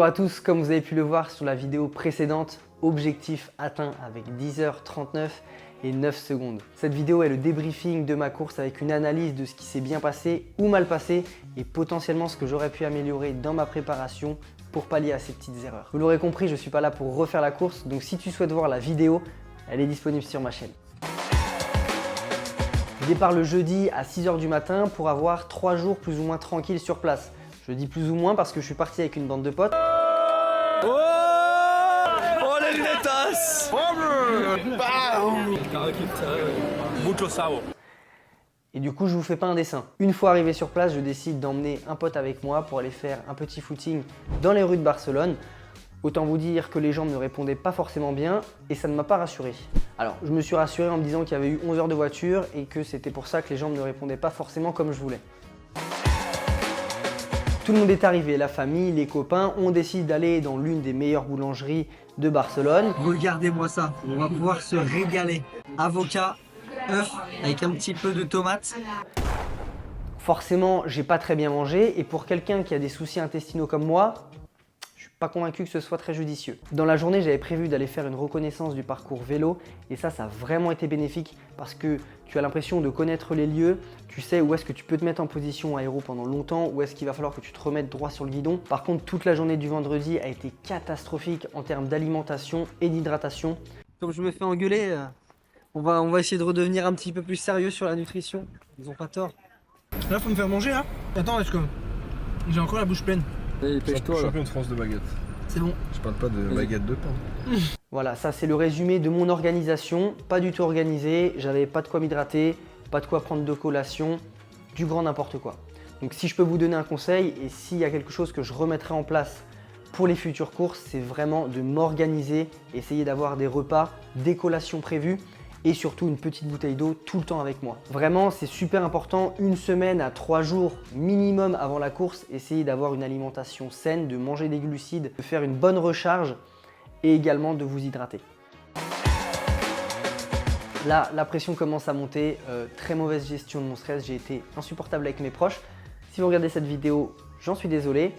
Bonjour à tous, comme vous avez pu le voir sur la vidéo précédente, objectif atteint avec 10h39 et 9 secondes. Cette vidéo est le débriefing de ma course avec une analyse de ce qui s'est bien passé ou mal passé et potentiellement ce que j'aurais pu améliorer dans ma préparation pour pallier à ces petites erreurs. Vous l'aurez compris, je ne suis pas là pour refaire la course, donc si tu souhaites voir la vidéo, elle est disponible sur ma chaîne. Je départ le jeudi à 6h du matin pour avoir 3 jours plus ou moins tranquilles sur place. Je dis plus ou moins parce que je suis parti avec une bande de potes. Oh les lunetas! Et du coup, je vous fais pas un dessin. Une fois arrivé sur place, je décide d'emmener un pote avec moi pour aller faire un petit footing dans les rues de Barcelone. Autant vous dire que les gens ne me répondaient pas forcément bien et ça ne m'a pas rassuré. Alors, je me suis rassuré en me disant qu'il y avait eu 11 heures de voiture et que c'était pour ça que les gens ne me répondaient pas forcément comme je voulais. Tout le monde est arrivé, la famille, les copains, on décide d'aller dans l'une des meilleures boulangeries de Barcelone. Regardez-moi ça, on va pouvoir se régaler. Avocat, œuf avec un petit peu de tomate. Forcément, j'ai pas très bien mangé et pour quelqu'un qui a des soucis intestinaux comme moi, je suis pas convaincu que ce soit très judicieux. Dans la journée, j'avais prévu d'aller faire une reconnaissance du parcours vélo et ça a vraiment été bénéfique parce que tu as l'impression de connaître les lieux, tu sais où est-ce que tu peux te mettre en position aéro pendant longtemps, où est-ce qu'il va falloir que tu te remettes droit sur le guidon. Par contre, toute la journée du vendredi a été catastrophique en termes d'alimentation et d'hydratation. Comme je me fais engueuler, on va essayer de redevenir un petit peu plus sérieux sur la nutrition. Ils ont pas tort. Là, faut me faire manger, là. Attends, est-ce que j'ai encore la bouche pleine? Champion de France de baguette. C'est bon. Je parle pas de baguette de pain. Voilà, ça c'est le résumé de mon organisation. Pas du tout organisé, j'avais pas de quoi m'hydrater, pas de quoi prendre de collation, du grand n'importe quoi. Donc si je peux vous donner un conseil et s'il y a quelque chose que je remettrai en place pour les futures courses, c'est vraiment de m'organiser, essayer d'avoir des repas, des collations prévues et surtout une petite bouteille d'eau tout le temps avec moi. Vraiment, c'est super important, une semaine à 3 jours minimum avant la course, essayez d'avoir une alimentation saine, de manger des glucides, de faire une bonne recharge et également de vous hydrater. Là, la pression commence à monter, très mauvaise gestion de mon stress, j'ai été insupportable avec mes proches. Si vous regardez cette vidéo, j'en suis désolé.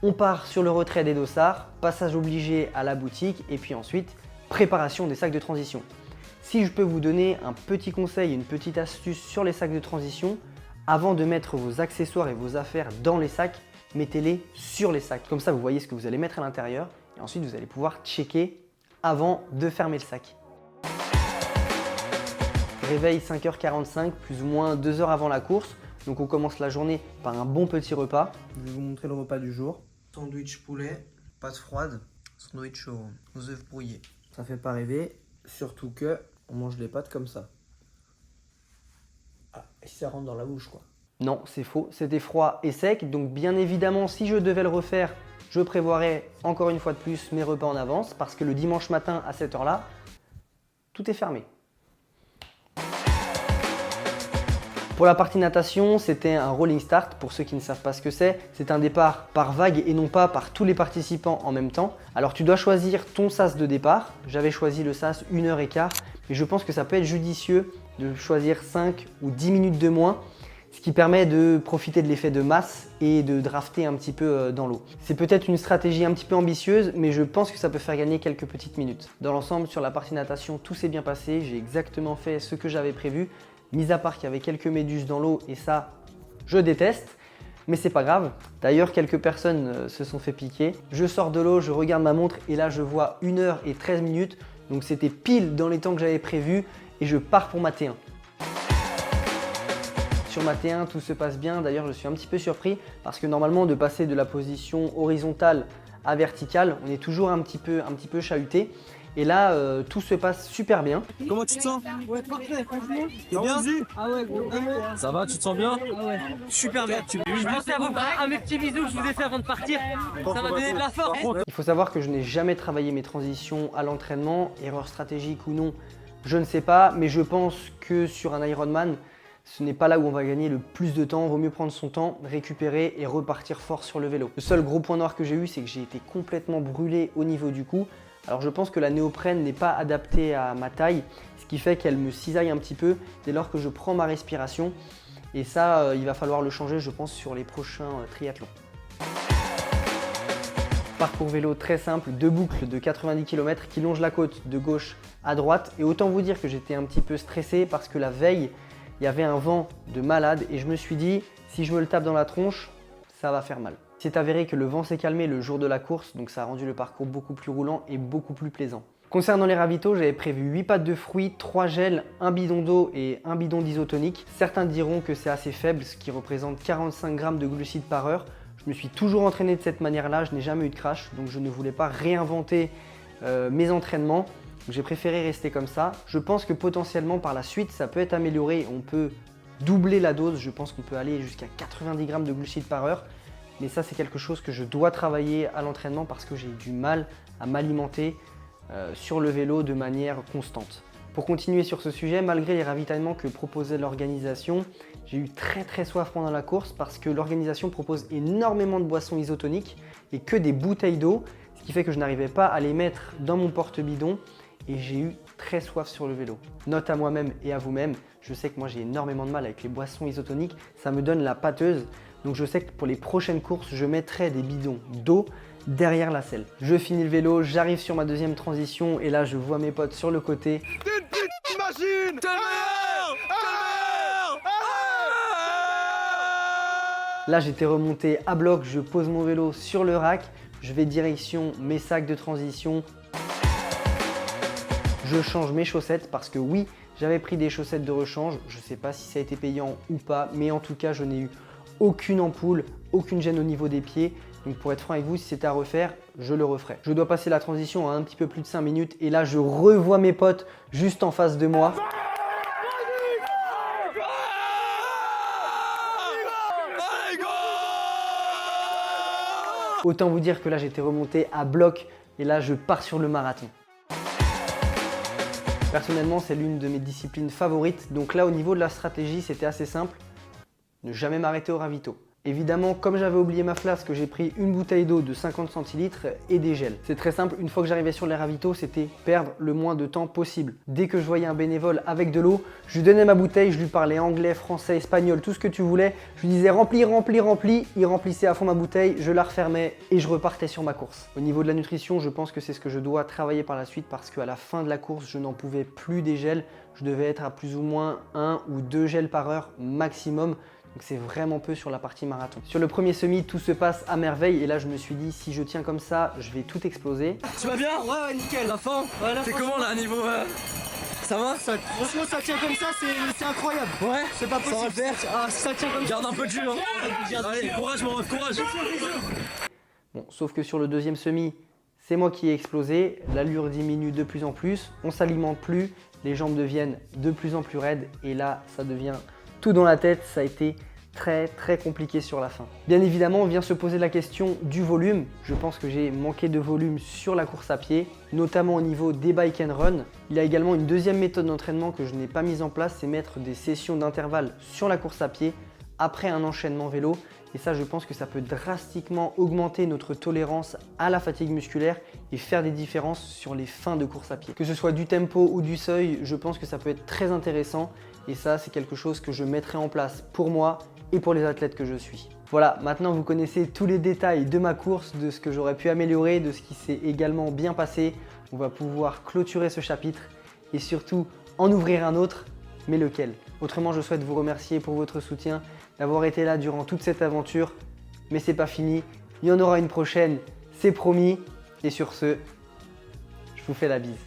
On part sur le retrait des dossards, passage obligé à la boutique et puis ensuite, préparation des sacs de transition. Si je peux vous donner un petit conseil, une petite astuce sur les sacs de transition, avant de mettre vos accessoires et vos affaires dans les sacs, mettez-les sur les sacs. Comme ça, vous voyez ce que vous allez mettre à l'intérieur et ensuite vous allez pouvoir checker avant de fermer le sac. Réveil 5h45, plus ou moins 2 heures avant la course. Donc on commence la journée par un bon petit repas. Je vais vous montrer le repas du jour. Sandwich poulet, pâte froide, sandwich aux œufs brouillés. Ça fait pas rêver, surtout que on mange les pâtes comme ça. Ah, et ça rentre dans la bouche quoi. Non, c'est faux, c'était froid et sec. Donc bien évidemment, si je devais le refaire, je prévoirais encore une fois de plus mes repas en avance parce que le dimanche matin à cette heure-là, tout est fermé. Pour la partie natation, c'était un rolling start. Pour ceux qui ne savent pas ce que c'est un départ par vague et non pas par tous les participants en même temps. Alors tu dois choisir ton sas de départ. J'avais choisi le sas 1h15, mais je pense que ça peut être judicieux de choisir 5 ou 10 minutes de moins, ce qui permet de profiter de l'effet de masse et de drafter un petit peu dans l'eau. C'est peut-être une stratégie un petit peu ambitieuse, mais je pense que ça peut faire gagner quelques petites minutes. Dans l'ensemble, sur la partie natation, tout s'est bien passé. J'ai exactement fait ce que j'avais prévu. Mis à part qu'il y avait quelques méduses dans l'eau et ça, je déteste, mais c'est pas grave. D'ailleurs, quelques personnes se sont fait piquer. Je sors de l'eau, je regarde ma montre et là, je vois 1h13. Donc c'était pile dans les temps que j'avais prévu et je pars pour ma T1. Sur ma T1, tout se passe bien. D'ailleurs, je suis un petit peu surpris parce que normalement, de passer de la position horizontale à verticale, on est toujours un petit peu chahuté. Et là, tout se passe super bien. Comment tu te sens? Ouais, parfait, franchement. T'es bien? Ah ouais, gros. Ça va, tu te sens bien? Ah ouais, super bien. Je pensais à mes petits bisous que je vous ai fait avant de partir. Ça m'a donné de la force. Il faut savoir que je n'ai jamais travaillé mes transitions à l'entraînement. Erreur stratégique ou non, je ne sais pas. Mais je pense que sur un Ironman, ce n'est pas là où on va gagner le plus de temps. Vaut mieux prendre son temps, récupérer et repartir fort sur le vélo. Le seul gros point noir que j'ai eu, c'est que j'ai été complètement brûlé au niveau du cou. Alors je pense que la néoprène n'est pas adaptée à ma taille, ce qui fait qu'elle me cisaille un petit peu dès lors que je prends ma respiration. Et ça, il va falloir le changer, je pense, sur les prochains triathlons. Parcours vélo très simple, 2 boucles de 90 km qui longent la côte de gauche à droite. Et autant vous dire que j'étais un petit peu stressé parce que la veille, il y avait un vent de malade et je me suis dit, si je me le tape dans la tronche, ça va faire mal. C'est avéré que le vent s'est calmé le jour de la course, donc ça a rendu le parcours beaucoup plus roulant et beaucoup plus plaisant. Concernant les ravitaux, j'avais prévu 8 pâtes de fruits, 3 gels, un bidon d'eau et un bidon d'isotonique. Certains diront que c'est assez faible, ce qui représente 45 grammes de glucides par heure. Je me suis toujours entraîné de cette manière-là, je n'ai jamais eu de crash, donc je ne voulais pas réinventer mes entraînements. J'ai préféré rester comme ça. Je pense que potentiellement par la suite, ça peut être amélioré. On peut doubler la dose, je pense qu'on peut aller jusqu'à 90 grammes de glucides par heure. Mais ça, c'est quelque chose que je dois travailler à l'entraînement parce que j'ai du mal à m'alimenter sur le vélo de manière constante. Pour continuer sur ce sujet, malgré les ravitaillements que proposait l'organisation, j'ai eu très soif pendant la course parce que l'organisation propose énormément de boissons isotoniques et que des bouteilles d'eau, ce qui fait que je n'arrivais pas à les mettre dans mon porte-bidon et j'ai eu très soif sur le vélo. Note à moi-même et à vous-même, je sais que moi j'ai énormément de mal avec les boissons isotoniques, ça me donne la pâteuse, donc je sais que pour les prochaines courses, je mettrai des bidons d'eau derrière la selle. Je finis le vélo, j'arrive sur ma deuxième transition et là je vois mes potes sur le côté. Machine. Là j'étais remonté à bloc, je pose mon vélo sur le rack, je vais direction mes sacs de transition. Je change mes chaussettes parce que oui, j'avais pris des chaussettes de rechange, je ne sais pas si ça a été payant ou pas, mais en tout cas je n'ai eu aucune ampoule, aucune gêne au niveau des pieds. Donc pour être franc avec vous, si c'était à refaire, je le referais. Je dois passer la transition à un petit peu plus de 5 minutes et là je revois mes potes juste en face de moi. Autant vous dire que là j'étais remonté à bloc et là je pars sur le marathon. Personnellement, c'est l'une de mes disciplines favorites. Donc là, au niveau de la stratégie, c'était assez simple. Ne jamais m'arrêter au ravito. Évidemment, comme j'avais oublié ma flasque, j'ai pris une bouteille d'eau de 50 centilitres et des gels. C'est très simple, une fois que j'arrivais sur les ravitaux, c'était perdre le moins de temps possible. Dès que je voyais un bénévole avec de l'eau, je lui donnais ma bouteille, je lui parlais anglais, français, espagnol, tout ce que tu voulais. Je lui disais remplis, remplis, remplis. Il remplissait à fond ma bouteille, je la refermais et je repartais sur ma course. Au niveau de la nutrition, je pense que c'est ce que je dois travailler par la suite parce qu'à la fin de la course, je n'en pouvais plus des gels. Je devais être à plus ou moins 1 ou 2 gels par heure maximum. Donc c'est vraiment peu sur la partie marathon. Sur le premier semi, tout se passe à merveille et là je me suis dit si je tiens comme ça, je vais tout exploser. Tu vas bien? Ouais, nickel. La fin? Ouais, c'est comment là, niveau ça va? Franchement, ça tient comme ça, c'est incroyable. Ouais, c'est pas possible. Ça va faire. Ah, ça tient comme ça. Garde un peu de jus, hein. Allez, courage, mon ref, courage. Bon, sauf que sur le deuxième semi, c'est moi qui ai explosé. L'allure diminue de plus en plus, on s'alimente plus, les jambes deviennent de plus en plus raides et là, ça devient tout dans la tête. Ça a été très compliqué sur la fin. Bien évidemment, on vient se poser la question du volume. Je pense que j'ai manqué de volume sur la course à pied, notamment au niveau des bike and run. Il y a également une deuxième méthode d'entraînement que je n'ai pas mise en place, c'est mettre des sessions d'intervalle sur la course à pied après un enchaînement vélo. Et ça, je pense que ça peut drastiquement augmenter notre tolérance à la fatigue musculaire et faire des différences sur les fins de course à pied. Que ce soit du tempo ou du seuil, je pense que ça peut être très intéressant. Et ça, c'est quelque chose que je mettrai en place pour moi et pour les athlètes que je suis. Voilà, maintenant vous connaissez tous les détails de ma course, de ce que j'aurais pu améliorer, de ce qui s'est également bien passé. On va pouvoir clôturer ce chapitre et surtout en ouvrir un autre, mais lequel? Autrement, je souhaite vous remercier pour votre soutien, d'avoir été là durant toute cette aventure. Mais c'est pas fini, il y en aura une prochaine, c'est promis. Et sur ce, je vous fais la bise.